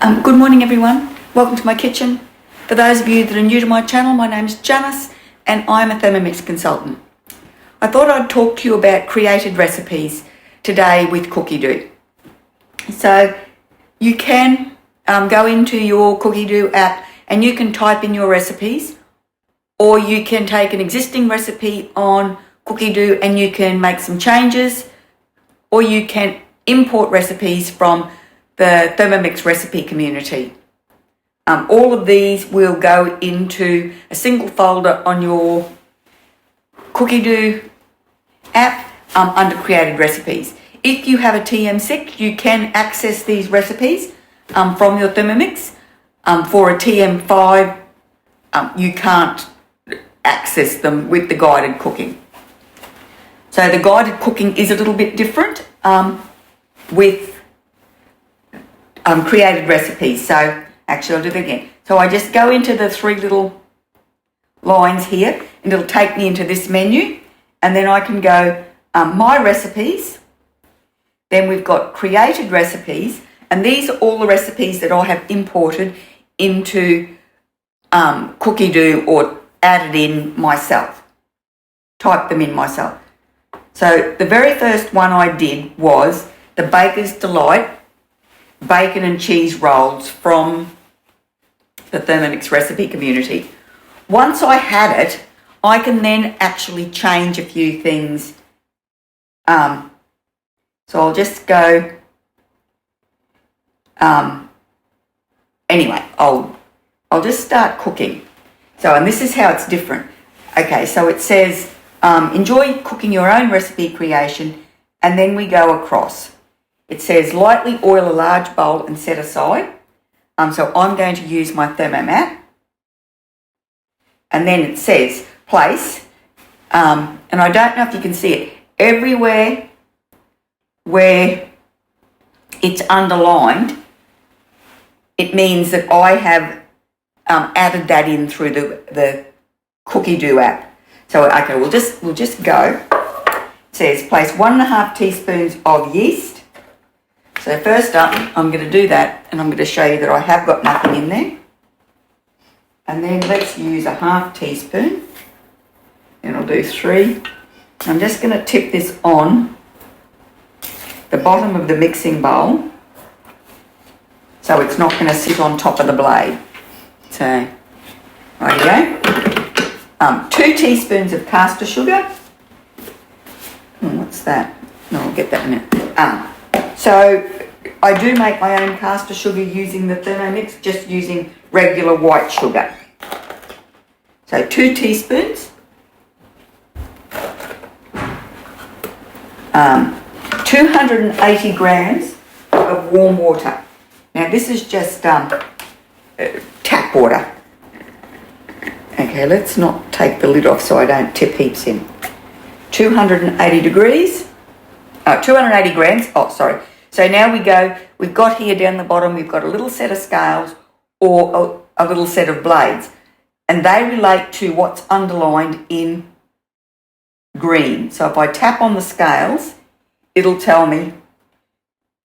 Good morning everyone, welcome to my kitchen. For those of you that are new to my channel, my name is Janice and I'm a Thermomix consultant. I thought I'd talk to you about created recipes today with cookie dough. So you can go into your cookie dough app and you can type in your recipes, or you can take an existing recipe on cookie dough and you can make some changes, or you can import recipes from the Thermomix recipe community. All of these will go into a single folder on your cookie dough app under created recipes. If you have a TM6, you can access these recipes from your Thermomix. For a TM5, you can't access them with the guided cooking. So the guided cooking is a little bit different with created recipes. So actually I'll do that again. So I just go into the three little lines here and it'll take me into this menu, and then I can go my recipes. Then we've got created recipes, and these are all the recipes that I have imported into cookie dough or added in myself, typed them in myself. So the very first one I did was the Baker's Delight bacon and cheese rolls from the Thermomix recipe community. Once I had it, I can then actually change a few things. So I'll just go, anyway, I'll just start cooking. So, and this is how it's different. Okay, so it says, enjoy cooking your own recipe creation, and then we go across. It says lightly oil a large bowl and set aside. So I'm going to use my Thermomat. And then it says place, and I don't know if you can see it, everywhere where it's underlined, it means that I have added that in through the cookie dough app. So okay, we'll just go. It says place 1.5 teaspoons of yeast. So first up, I'm going to do that, and I'm going to show you that I have got nothing in there. And then let's use a 1/2 teaspoon, and I'll do 3. I'm just going to tip this on the bottom of the mixing bowl, so it's not going to sit on top of the blade. So, rightio. 2 teaspoons of caster sugar. What's that? No, I'll get that in a minute. So I do make my own caster sugar using the Thermomix, just using regular white sugar. So 2 teaspoons. 280 grams of warm water. Now this is just tap water. Okay, let's not take the lid off so I don't tip heaps in. 280 degrees. 280 grams. Oh, sorry. So now we've got here down the bottom, we've got a little set of scales or a little set of blades, and they relate to what's underlined in green. So if I tap on the scales, it'll tell me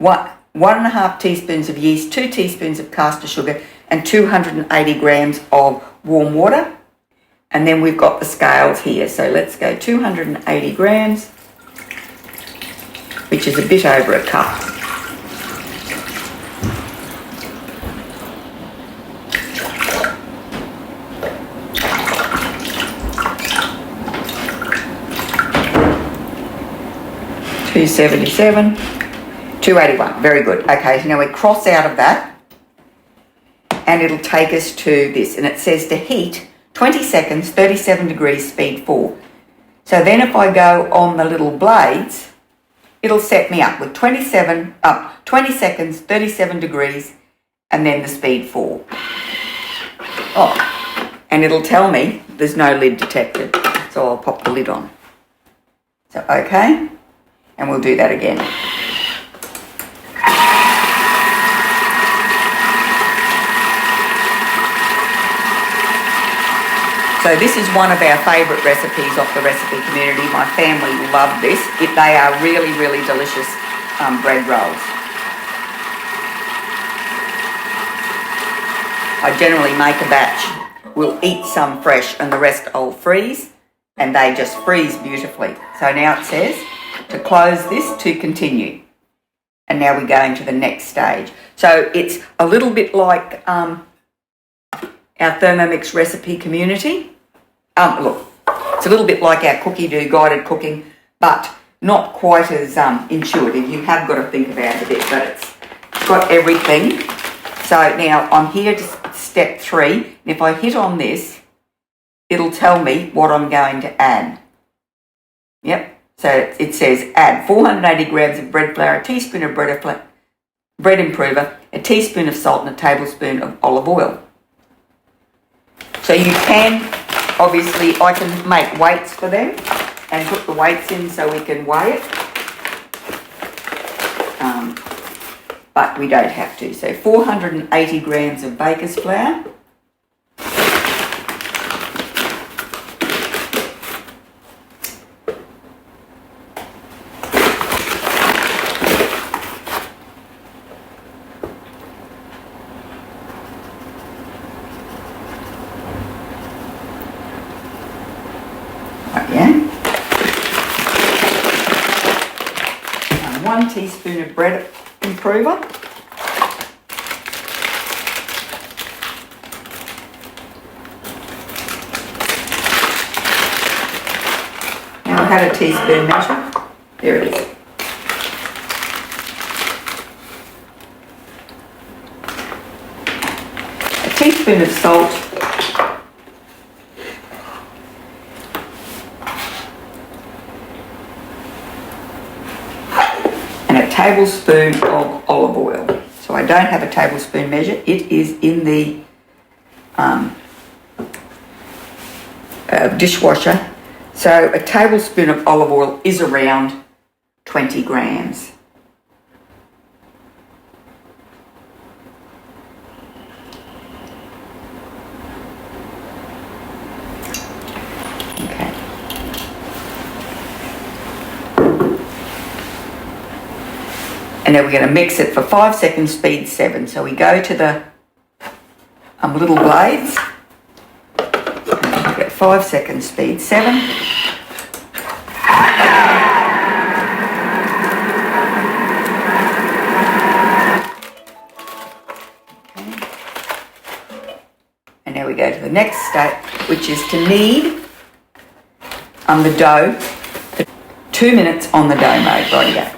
1.5 teaspoons of yeast, 2 teaspoons of caster sugar, and 280 grams of warm water. And then we've got the scales here. So let's go 280 grams, which is a bit over a cup. $277, $281, very good. Okay, so now we cross out of that and it'll take us to this, and it says to heat 20 seconds, 37 degrees, speed 4. So then if I go on the little blades, it'll set me up with 20 seconds, 37 degrees, and then the speed 4. Oh, and it'll tell me there's no lid detected. So I'll pop the lid on. So, okay, and we'll do that again. So this is one of our favourite recipes off the recipe community. My family love this. They are really, really delicious bread rolls. I generally make a batch. We'll eat some fresh and the rest I'll freeze, and they just freeze beautifully. So now it says to close this to continue. And now we're going to the next stage. So it's a little bit like our Thermomix recipe community. Look, it's a little bit like our Cookie Do guided cooking, but not quite as intuitive. You have got to think about it a bit, but it's got everything. So now I'm here to step 3, and if I hit on this, it'll tell me what I'm going to add. Yep. So it says add 480 grams of bread flour, a teaspoon of bread improver, a teaspoon of salt and a tablespoon of olive oil. So you can, obviously, I can make weights for them and put the weights in so we can weigh it. But we don't have to. So 480 grams of baker's flour. And 1 teaspoon of bread improver. Now I had a teaspoon measure. There it is. A teaspoon of salt. Tablespoon of olive oil. So I don't have a tablespoon measure. It is in the dishwasher. So a tablespoon of olive oil is around 20 grams. And then we're going to mix it for 5 seconds, speed 7. So we go to the little blades. And we get 5 seconds, speed 7. Okay. And now we go to the next step, which is to knead the dough for 2 minutes on the dough mode. Rightio.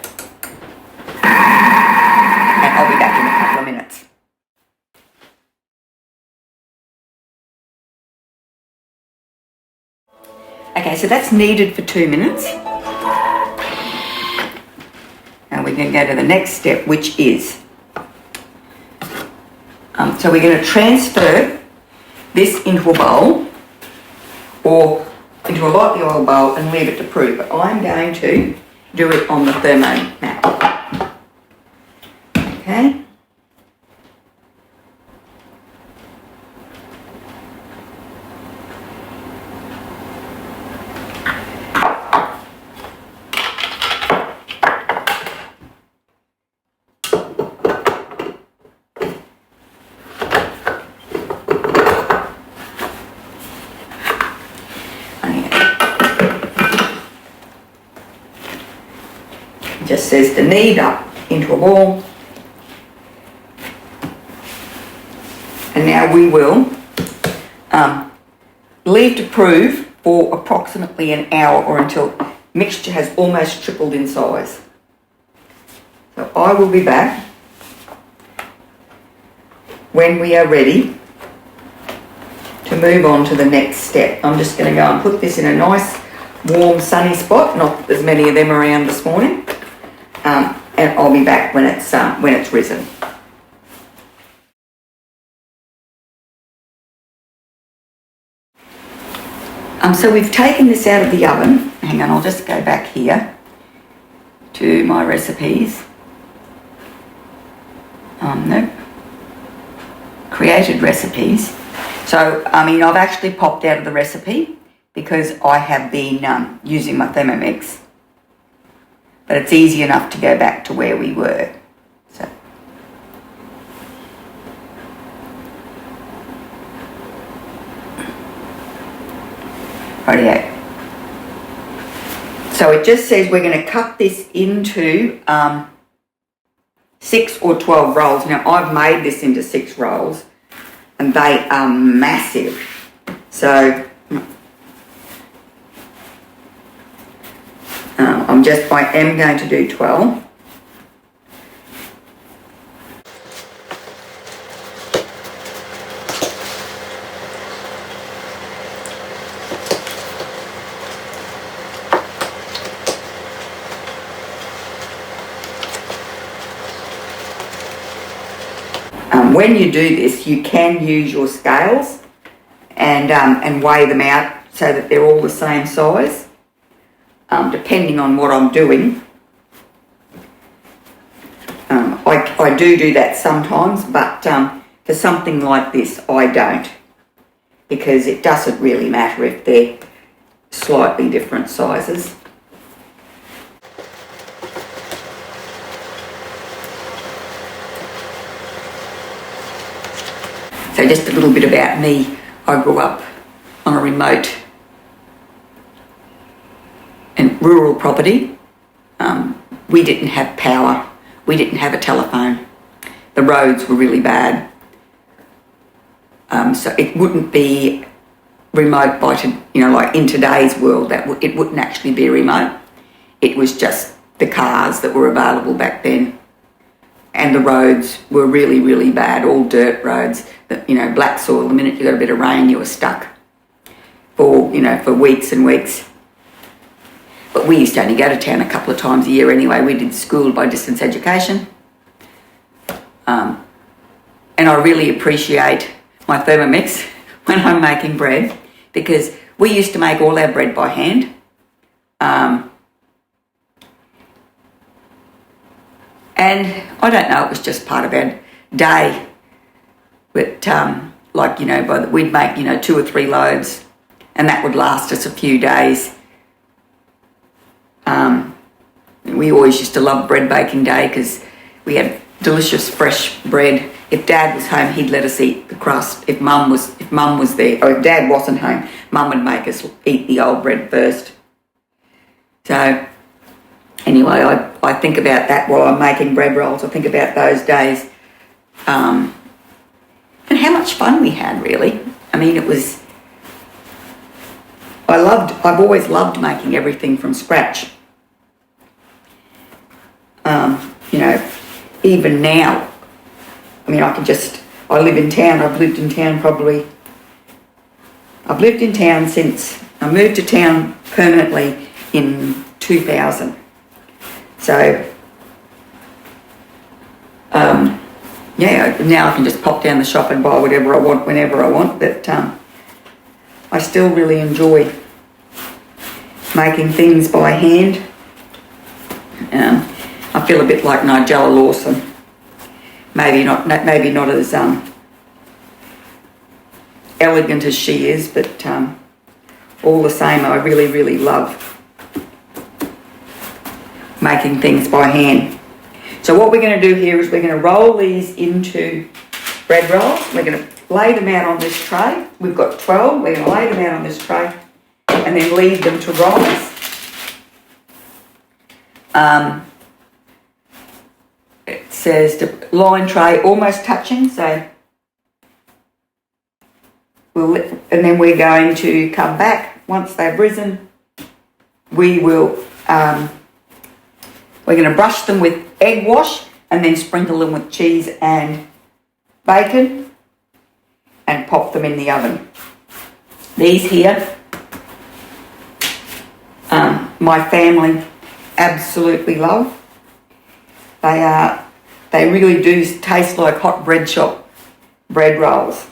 I'll be back in a couple of minutes. Okay, so that's kneaded for 2 minutes. And we're going to go to the next step, which is, so we're going to transfer this into a bowl or into a lightly oiled bowl and leave it to prove. But I'm going to do it on the Thermomix. Okay. It just says to knead up into a ball. And now we will leave to prove for approximately an hour or until mixture has almost tripled in size. So I will be back when we are ready to move on to the next step. I'm just going to go and put this in a nice warm sunny spot, not as many of them around this morning, and I'll be back when it's risen. So we've taken this out of the oven. Hang on, I'll just go back here to my recipes. Nope. Created recipes. So, I've actually popped out of the recipe because I have been using my Thermomix. But it's easy enough to go back to where we were. So. Rightio. So it just says we're going to cut this into 6 or 12 rolls. Now I've made this into 6 rolls and they are massive. So I am going to do 12. When you do this, you can use your scales and weigh them out so that they're all the same size, depending on what I'm doing. I do that sometimes, but for something like this, I don't, because it doesn't really matter if they're slightly different sizes. So just a little bit about me. I grew up on a remote and rural property. We didn't have power. We didn't have a telephone. The roads were really bad. So it wouldn't be remote by, like in today's world, it wouldn't actually be remote. It was just the cars that were available back then. And the roads were really, really bad, all dirt roads. Black soil. The minute you got a bit of rain, you were stuck for weeks and weeks. But we used to only go to town a couple of times a year anyway. We did school by distance education. And I really appreciate my Thermomix when I'm making bread, because we used to make all our bread by hand. And I don't know, it was just part of our day. But we'd make, 2 or 3 loaves, and that would last us a few days. We always used to love bread baking day because we had delicious fresh bread. If Dad was home, he'd let us eat the crust. If Mum was there, or if Dad wasn't home, Mum would make us eat the old bread first. So anyway, I think about that while I'm making bread rolls. I think about those days. And how much fun we had, really. I mean, I've always loved making everything from scratch. Even now, I mean, I live in town. I've lived in town since I moved to town permanently in 2000. So, now I can just pop down the shop and buy whatever I want whenever I want, but I still really enjoy making things by hand. I feel a bit like Nigella Lawson. Maybe not as elegant as she is, but all the same, I really, really love making things by hand. So what we're going to do here is we're going to roll these into bread rolls. We're going to lay them out on this tray. We've got 12. We're going to lay them out on this tray and then leave them to rise. It says to line tray almost touching, so and then we're going to come back once they've risen. We're going to brush them with egg wash and then sprinkle them with cheese and bacon and pop them in the oven. These here, my family absolutely love. They really do taste like hot bread shop bread rolls.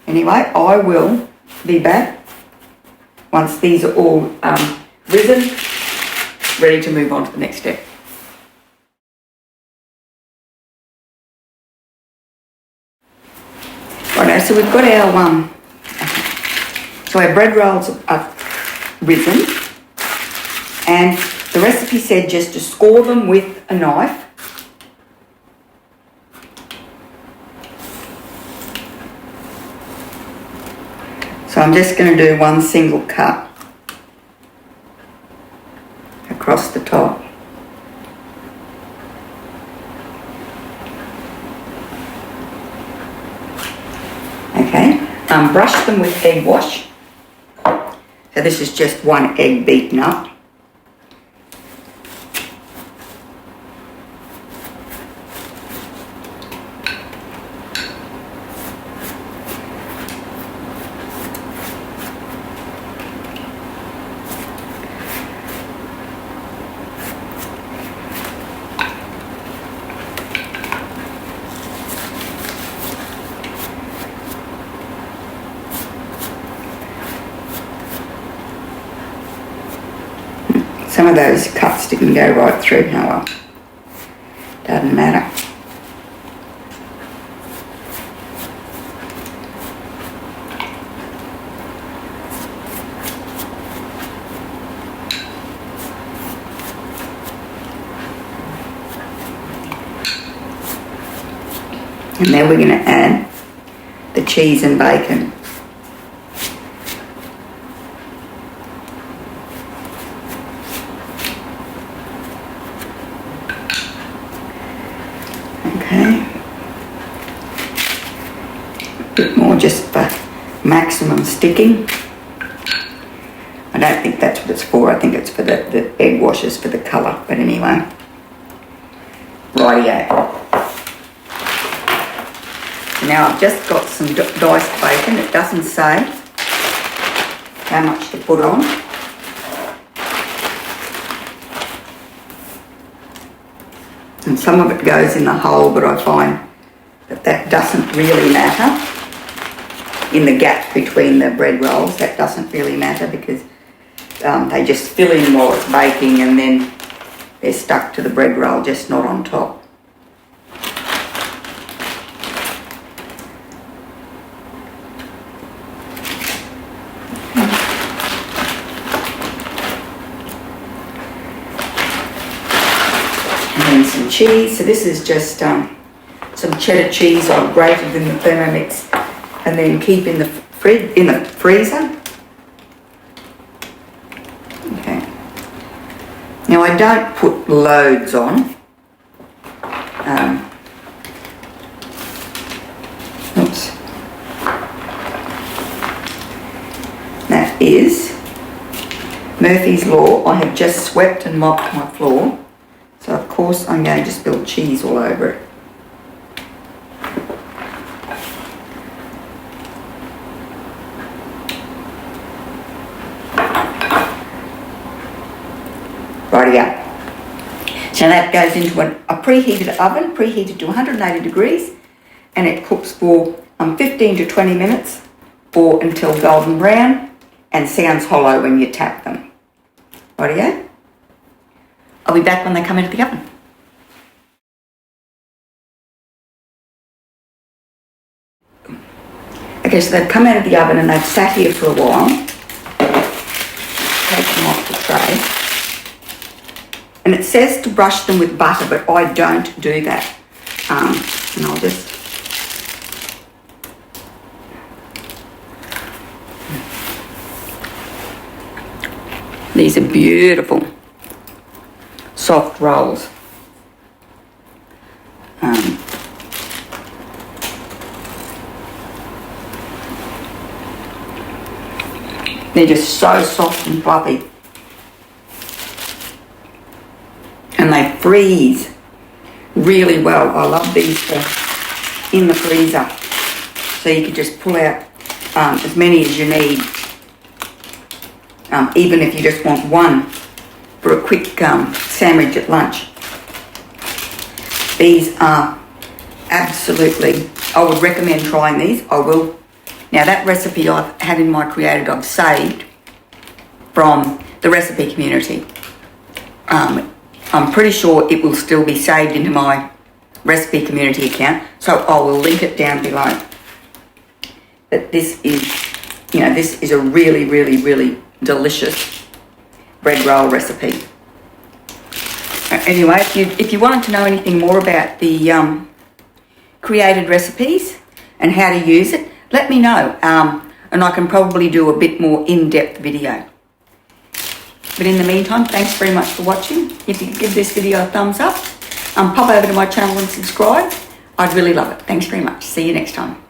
Anyway, I will be back once these are all risen, ready to move on to the next step. Righto, so we've got our bread rolls are risen, and the recipe said just to score them with a knife. So So I'm just going to do one single cut across the top. Okay, brush them with egg wash. So this is just one egg beaten up. Some of those cuts didn't go right through, oh well, doesn't matter. And then we're going to add the cheese and bacon. Okay, a bit more just for maximum sticking. I don't think that's what it's for. I think it's for the egg washes for the colour, but anyway. Rightio. Now I've just got some diced bacon. It doesn't say how much to put on. And some of it goes in the hole, but I find that doesn't really matter. In the gap between the bread rolls, that doesn't really matter because they just fill in while it's baking and then they're stuck to the bread roll, just not on top. And some cheese. So this is just some cheddar cheese I've grated in the Thermomix and then keep in the freezer. Okay. Now I don't put loads on. Oops. That is Murphy's Law. I have just swept and mopped my floor. So of course I'm going to spill cheese all over it. Rightio. So that goes into a preheated oven, preheated to 180 degrees, and it cooks for 15 to 20 minutes or until golden brown and sounds hollow when you tap them. Rightio. I'll be back when they come into the oven. Okay, so they've come out of the oven and they've sat here for a while. Take them off the tray. And it says to brush them with butter, but I don't do that. And I'll just... These are beautiful. Soft rolls. They're just so soft and fluffy. And they freeze really well. I love these for in the freezer. So you can just pull out as many as you need. Even if you just want one for a quick sandwich at lunch. These are absolutely, I would recommend trying these. I will. Now that recipe I've had in my Created, I've saved from the recipe community. I'm pretty sure it will still be saved into my recipe community account, so I will link it down below. But this is, this is a really, really, really delicious bread roll recipe. Anyway, if you wanted to know anything more about the Created recipes and how to use it, let me know. and I can probably do a bit more in-depth video. But in the meantime, thanks very much for watching. If you could give this video a thumbs up, pop over to my channel and subscribe, I'd really love it. Thanks very much. See you next time.